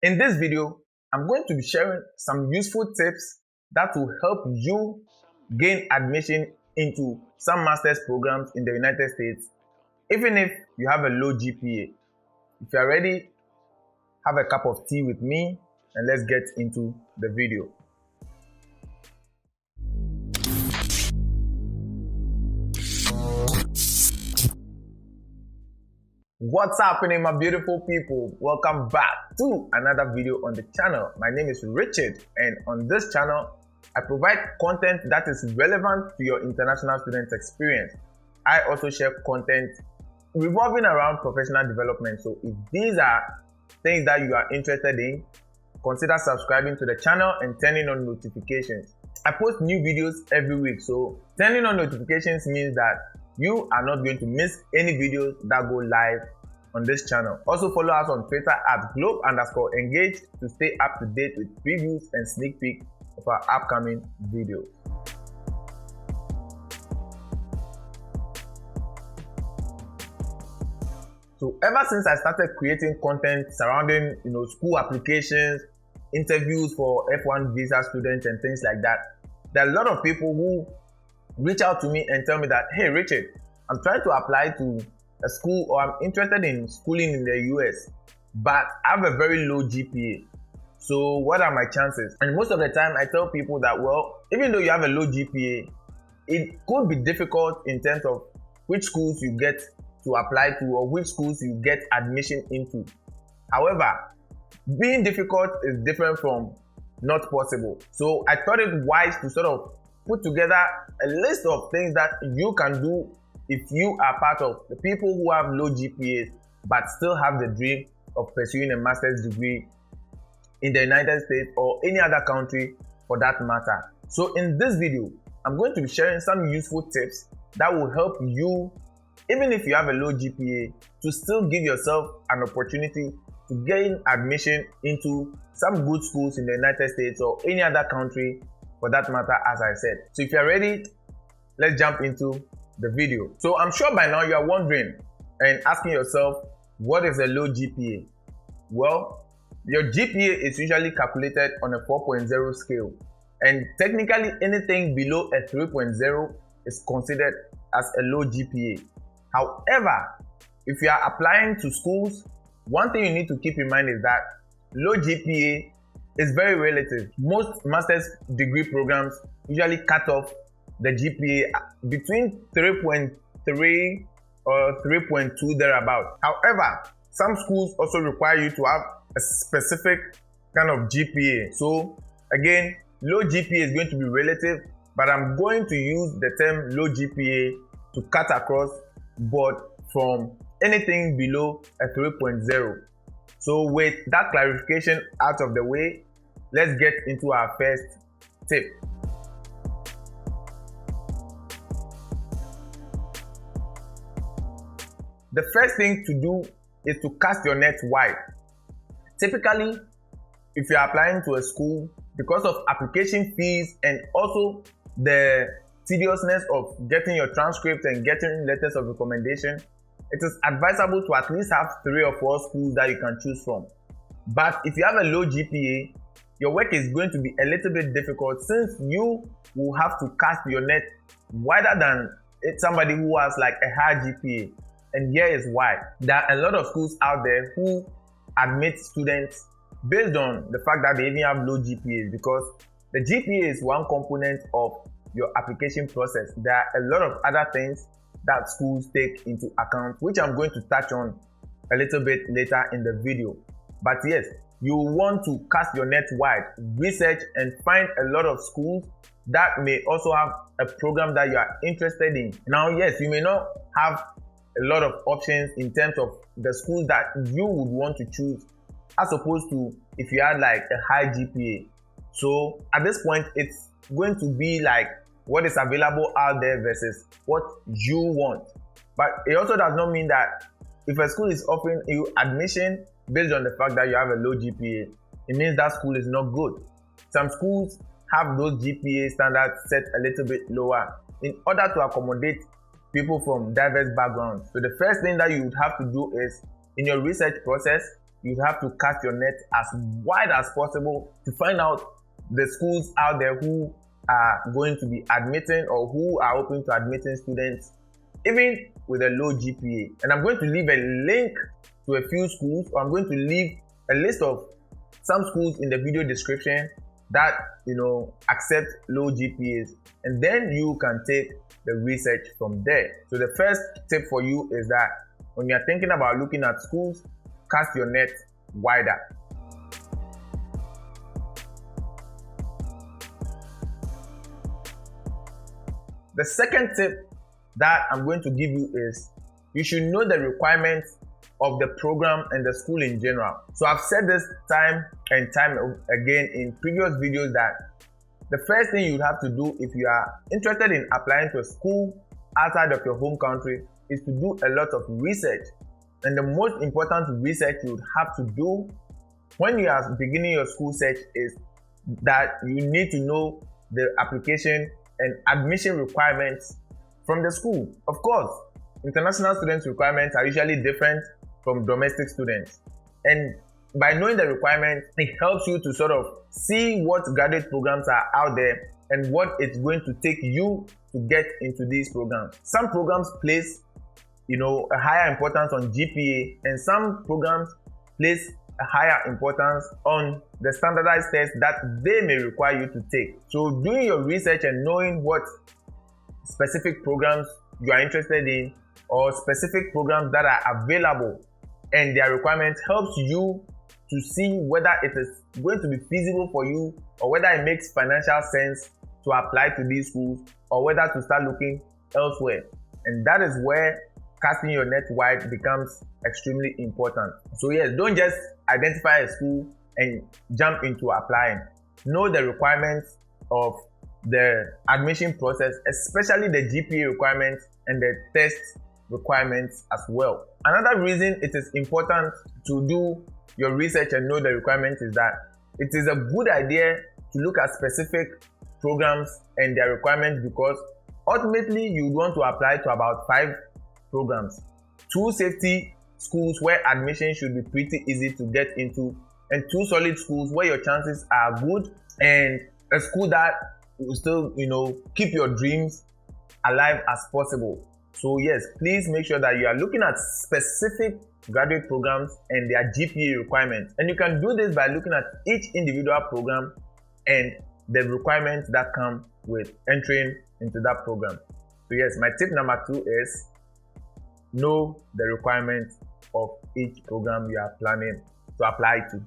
In this video, I'm going to be sharing some useful tips that will help you gain admission into some master's programs in the United States, even if you have a low GPA. If you are ready, have a cup of tea with me and let's get into the video. What's happening, my beautiful people? Welcome back to another video on the channel. My name is Richard, and on this channel I provide content that is relevant to your international student experience. I also share content revolving around professional development. So if these are things that you are interested in, consider subscribing to the channel and turning on notifications. I post new videos every week, so turning on notifications means that you are not going to miss any videos that go live on this channel. Also follow us on Twitter at globe_engage to stay up to date with previews and sneak peeks of our upcoming videos. So ever since I started creating content surrounding school applications, interviews for F1 visa students and things like that, there are a lot of people who reach out to me and tell me that, hey Richard, I'm trying to apply to a school, or I'm interested in schooling in the US, but I have a very low GPA. So what are my chances? And most of the time I tell people that, well, even though you have a low GPA, it could be difficult in terms of which schools you get to apply to or which schools you get admission into. However, being difficult is different from not possible. So I thought it wise to sort of put together a list of things that you can do if you are part of the people who have low GPAs but still have the dream of pursuing a master's degree in the United States or any other country for that matter. So in this video, I'm going to be sharing some useful tips that will help you, even if you have a low GPA, to still give yourself an opportunity to gain admission into some good schools in the United States or any other country for that matter, as I said. So if you're ready, let's jump into the video. So I'm sure by now you are wondering and asking yourself, what is a low GPA? Well, your GPA is usually calculated on a 4.0 scale, and technically anything below a 3.0 is considered as a low GPA. However, if you are applying to schools, one thing you need to keep in mind is that low GPA is very relative. Most master's degree programs usually cut off the GPA between 3.3 or 3.2 thereabout. However, some schools also require you to have a specific kind of GPA. So again, low GPA is going to be relative, but I'm going to use the term low GPA to cut across board from anything below a 3.0. So with that clarification out of the way, let's get into our first tip. The first thing to do is to cast your net wide. Typically, if you're applying to a school, because of application fees and also the tediousness of getting your transcript and getting letters of recommendation, it is advisable to at least have 3 or 4 schools that you can choose from. But if you have a low GPA, your work is going to be a little bit difficult, since you will have to cast your net wider than somebody who has like a high GPA. And here is why. There are a lot of schools out there who admit students based on the fact that they even have low GPAs, because the GPA is one component of your application process. There are a lot of other things that schools take into account, which I'm going to touch on a little bit later in the video. But yes, you want to cast your net wide, research and find a lot of schools that may also have a program that you are interested in. Now, yes, you may not have a lot of options in terms of the schools that you would want to choose, as opposed to if you had like a high GPA. So at this point, it's going to be like what is available out there versus what you want. But it also does not mean that if a school is offering you admission based on the fact that you have a low GPA, it means that school is not good. Some schools have those GPA standards set a little bit lower in order to accommodate people from diverse backgrounds. So the first thing that you would have to do is, in your research process, you have to cast your net as wide as possible to find out the schools out there who are going to be admitting or who are open to admitting students even with a low GPA. And I'm going to leave a link to a few schools, or I'm going to leave a list of some schools in the video description that accept low GPAs, and then you can take the research from there. So the first tip for you is that when you're thinking about looking at schools, cast your net wider. The second tip that I'm going to give you is you should know the requirements of the program and the school in general. So I've said this time and time again in previous videos that the first thing you'd have to do if you are interested in applying to a school outside of your home country is to do a lot of research. And the most important research you would have to do when you are beginning your school search is that you need to know the application and admission requirements from the school. Of course, international students' requirements are usually different from domestic students. And by knowing the requirements, it helps you to sort of see what graduate programs are out there and what it's going to take you to get into these programs. Some programs place, a higher importance on GPA, and some programs place a higher importance on the standardized tests that they may require you to take. So doing your research and knowing what specific programs you are interested in or specific programs that are available and their requirements helps you to see whether it is going to be feasible for you or whether it makes financial sense to apply to these schools or whether to start looking elsewhere. And that is where casting your net wide becomes extremely important. So yes, don't just identify a school and jump into applying. Know the requirements of the admission process, especially the GPA requirements and the test requirements as well. Another reason it is important to do your research and know the requirements is that it is a good idea to look at specific programs and their requirements, because ultimately you want to apply to about 5 programs, 2 safety schools where admission should be pretty easy to get into, and 2 solid schools where your chances are good, and a school that will still keep your dreams alive as possible. So yes, please make sure that you are looking at specific graduate programs and their GPA requirements, and you can do this by looking at each individual program and the requirements that come with entering into that program. So yes, my tip number 2 is know the requirements of each program you are planning to apply to.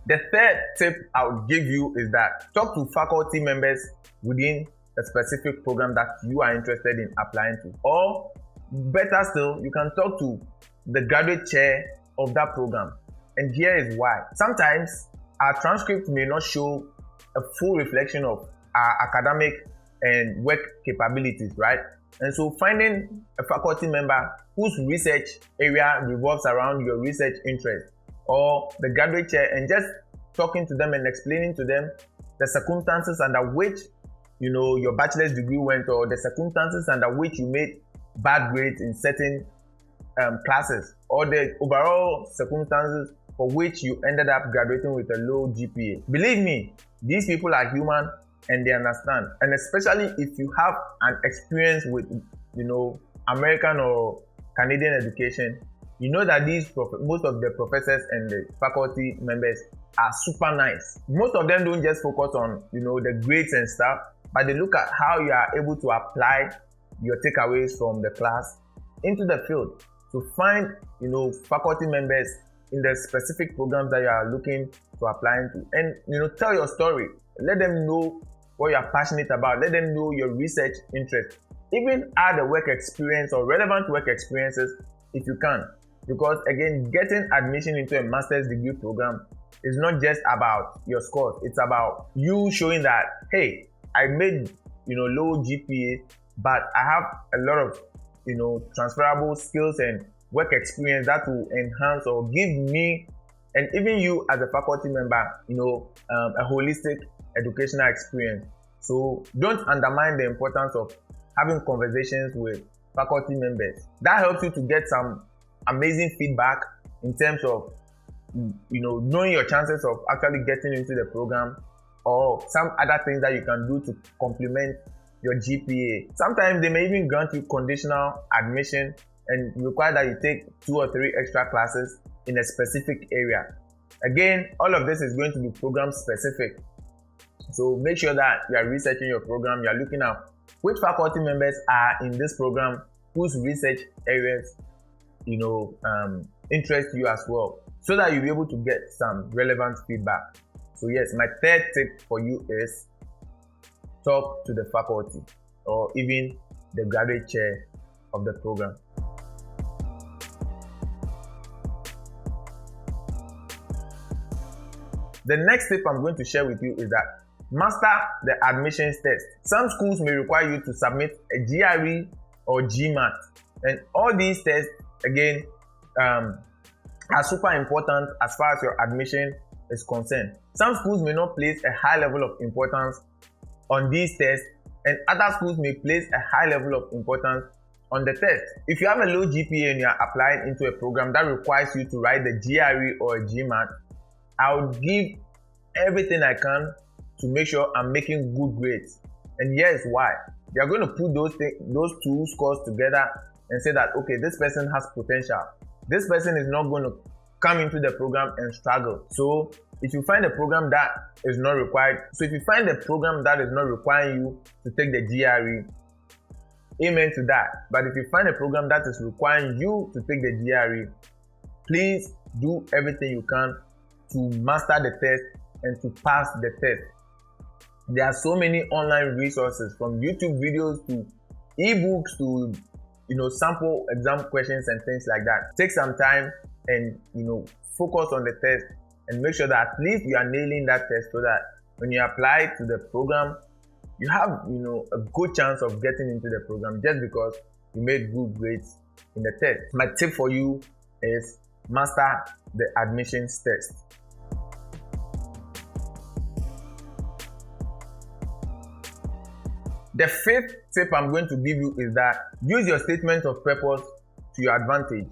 The third tip I would give you is that talk to faculty members within a specific program that you are interested in applying to. Or better still, you can talk to the graduate chair of that program. And here is why. Sometimes our transcript may not show a full reflection of our academic and work capabilities, right? And so finding a faculty member whose research area revolves around your research interest, or the graduate chair, and just talking to them and explaining to them the circumstances under which your bachelor's degree went, or the circumstances under which you made bad grades in certain classes, or the overall circumstances for which you ended up graduating with a low GPA. Believe me, these people are human and they understand. And especially if you have an experience with American or Canadian education, you know that most of the professors and the faculty members are super nice. Most of them don't just focus on the grades and stuff, but they look at how you are able to apply your takeaways from the class into the field. So find faculty members in the specific programs that you are looking to apply into, and tell your story. Let them know what you are passionate about. Let them know your research interest. Even add a work experience or relevant work experiences if you can. Because again, getting admission into a master's degree program is not just about your scores. It's about you showing that, hey, I made low GPA, but I have a lot of transferable skills and work experience that will enhance or give me, and even you as a faculty member, a holistic educational experience. So don't undermine the importance of having conversations with faculty members. That helps you to get some amazing feedback in terms of knowing your chances of actually getting into the program, or some other things that you can do to complement your GPA. Sometimes they may even grant you conditional admission and require that you take 2 or 3 extra classes in a specific area. Again, all of this is going to be program specific. So make sure that you are researching your program, you are looking at which faculty members are in this program, whose research areas interest you as well, so that you'll be able to get some relevant feedback. So yes, my third tip for you is talk to the faculty or even the graduate chair of the program. The next tip I'm going to share with you is that master the admissions test. Some schools may require you to submit a GRE or GMAT, and all these tests again are super important as far as your admission is concerned. Some schools may not place a high level of importance on these tests, and other schools may place a high level of importance on the test. If you have a low GPA and you are applying into a program that requires you to write the GRE or GMAT, I would give everything I can to make sure I'm making good grades. And here's why. They are going to put those two scores together and say that, okay, this person has potential. This person is not going to come into the program and struggle. So if you find a program that is not required, if you find a program that is not requiring you to take the GRE, amen to that. But if you find a program that is requiring you to take the GRE, please do everything you can to master the test and to pass the test. There are so many online resources, from YouTube videos to ebooks to sample exam questions and things like that. Take some time and focus on the test and make sure that at least you are nailing that test, so that when you apply to the program, you have a good chance of getting into the program just because you made good grades in the test. My tip for you is master the admissions test. The fifth tip I'm going to give you is that use your statement of purpose to your advantage.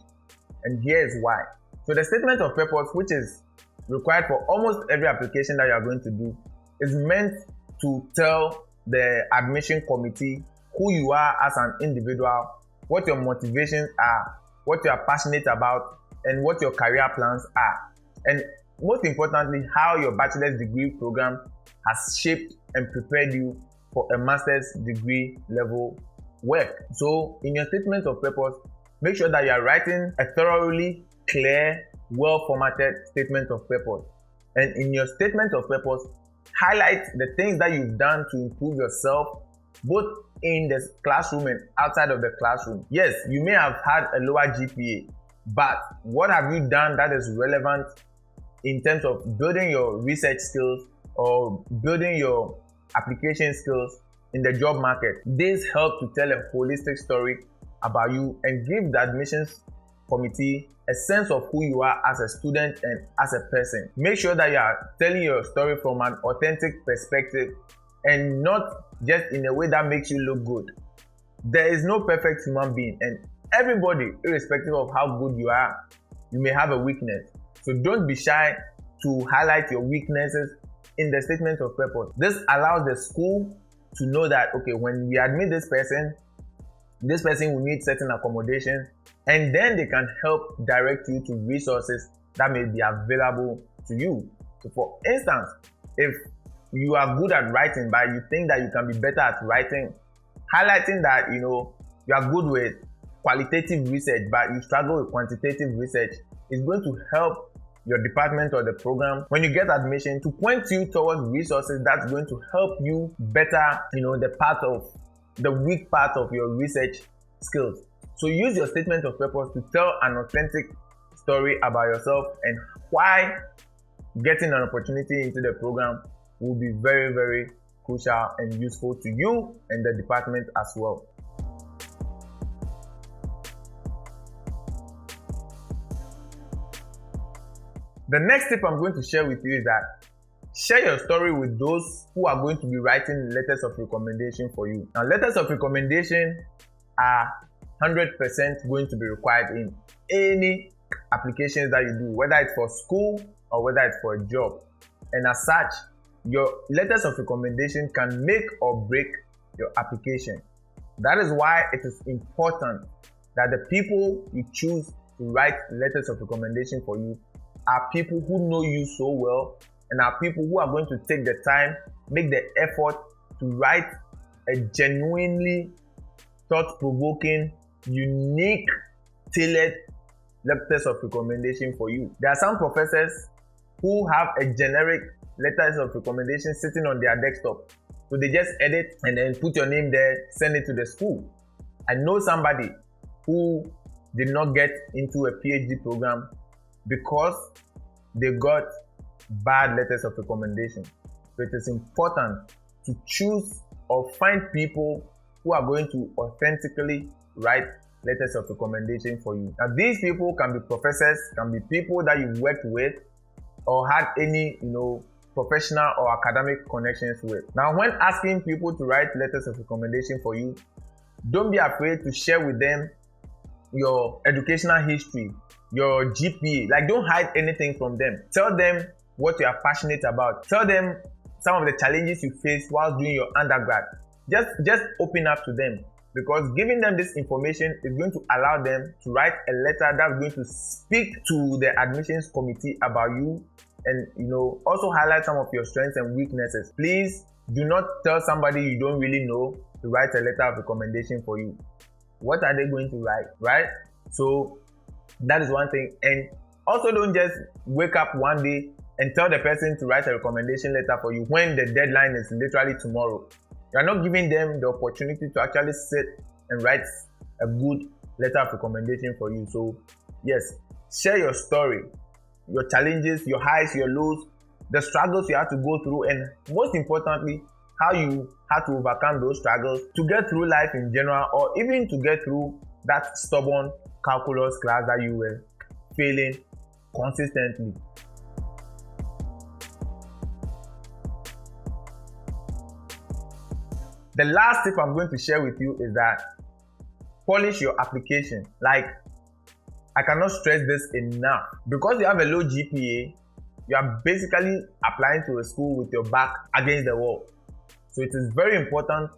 And here's why. So the statement of purpose, which is required for almost every application that you are going to do, is meant to tell the admission committee who you are as an individual, what your motivations are, what you are passionate about, and what your career plans are. And most importantly, how your bachelor's degree program has shaped and prepared you for a master's degree level work. So in your statement of purpose, make sure that you are writing a thoroughly clear, well-formatted statement of purpose. And in your statement of purpose, highlight the things that you've done to improve yourself, both in the classroom and outside of the classroom. Yes, you may have had a lower GPA, but what have you done that is relevant in terms of building your research skills or building your application skills in the job market? This helps to tell a holistic story about you and give the admissions committee a sense of who you are as a student and as a person. Make sure that you are telling your story from an authentic perspective and not just in a way that makes you look good. There is no perfect human being, and everybody, irrespective of how good you are, you may have a weakness. So don't be shy to highlight your weaknesses in the statement of purpose. This allows the school to know that, okay, when we admit this person will need certain accommodations, and then they can help direct you to resources that may be available to you. So for instance, if you are good at writing but you think that you can be better at writing, highlighting that you are good with qualitative research but you struggle with quantitative research is going to help your department or the program, when you get admission, to point you towards resources that's going to help you better the weak part of your research skills. So use your statement of purpose to tell an authentic story about yourself and why getting an opportunity into the program will be very, very crucial and useful to you and the department as well. The next tip I'm going to share with you is that share your story with those who are going to be writing letters of recommendation for you. Now, letters of recommendation are 100% going to be required in any applications that you do, whether it's for school or whether it's for a job. And as such, your letters of recommendation can make or break your application. That is why it is important that the people you choose to write letters of recommendation for you are people who know you so well and are people who are going to take the time, make the effort to write a genuinely thought-provoking, unique, tailored letters of recommendation for you. There are some professors who have a generic letters of recommendation sitting on their desktop. So they just edit and then put your name there, send it to the school. I know somebody who did not get into a PhD program because they got bad letters of recommendation. So it is important to choose or find people who are going to authentically write letters of recommendation for you. Now these people can be professors, can be people that you've worked with or had any, professional or academic connections with. Now when asking people to write letters of recommendation for you, don't be afraid to share with them your educational history, your GPA. Like, don't hide anything from them. Tell them what you are passionate about. Tell them some of the challenges you faced while doing your undergrad. Just open up to them, because giving them this information is going to allow them to write a letter that's going to speak to the admissions committee about you and also highlight some of your strengths and weaknesses. Please do not tell somebody you don't really know to write a letter of recommendation for you. What are they going to write, right? So that is one thing. And also don't just wake up one day and tell the person to write a recommendation letter for you when the deadline is literally tomorrow. You are not giving them the opportunity to actually sit and write a good letter of recommendation for you. So yes, share your story, your challenges, your highs, your lows, the struggles you had to go through, and most importantly, how you had to overcome those struggles to get through life in general, or even to get through that stubborn calculus class that you were failing consistently. The last tip I'm going to share with you is that polish your application. Like, I cannot stress this enough. Because you have a low GPA, you are basically applying to a school with your back against the wall. So it is very important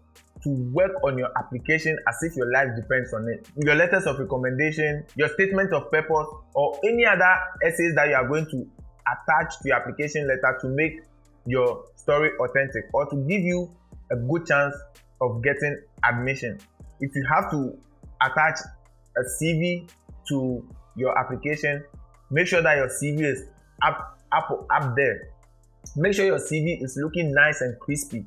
to work on your application as if your life depends on it. Your letters of recommendation, your statement of purpose, or any other essays that you are going to attach to your application letter to make your story authentic or to give you a good chance of getting admission. If you have to attach a CV to your application, make sure that your CV is up there. Make sure your CV is looking nice and crispy.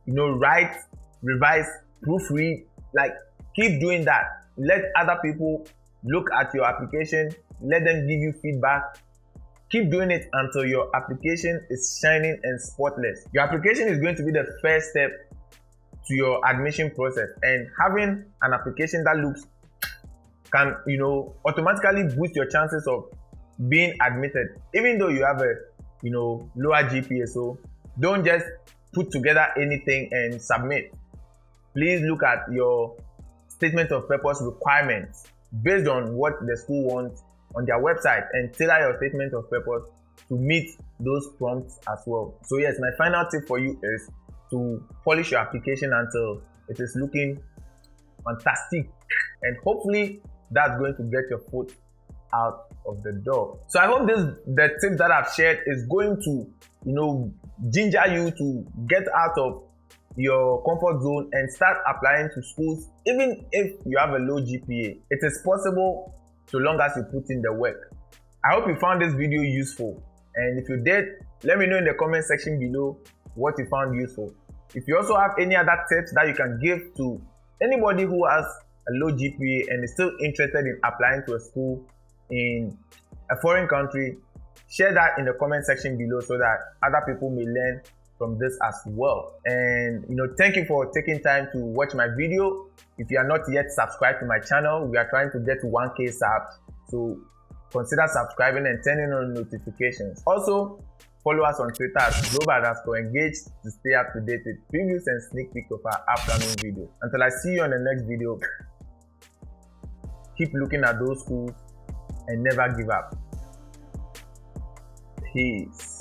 Write, revise, proofread, like keep doing that. Let other people look at your application, let them give you feedback. Keep doing it until your application is shining and spotless. Your application is going to be the first step to your admission process, and having an application that looks can automatically boost your chances of being admitted, even though you have a lower GPA. So don't just put together anything and submit. Please look at your statement of purpose requirements based on what the school wants on their website and tailor your statement of purpose to meet those prompts as well. So yes, my final tip for you is to polish your application until it is looking fantastic, and hopefully that's going to get your foot out of the door. So I hope the tip that I've shared is going to ginger you to get out of your comfort zone and start applying to schools even if you have a low GPA. It is possible so long as you put in the work. I hope you found this video useful, and if you did, let me know in the comment section below what you found useful. If you also have any other tips that you can give to anybody who has a low GPA and is still interested in applying to a school in a foreign country, share that in the comment section below so that other people may learn from this as well. And thank you for taking time to watch my video. If you are not yet subscribed to my channel, we are trying to get to 1K subs, so consider subscribing and turning on notifications. Also, follow us on Twitter at @global_engaged to stay up to date with previews and sneak peeks of our upcoming videos. Until I see you on the next video, keep looking at those schools and never give up. Peace.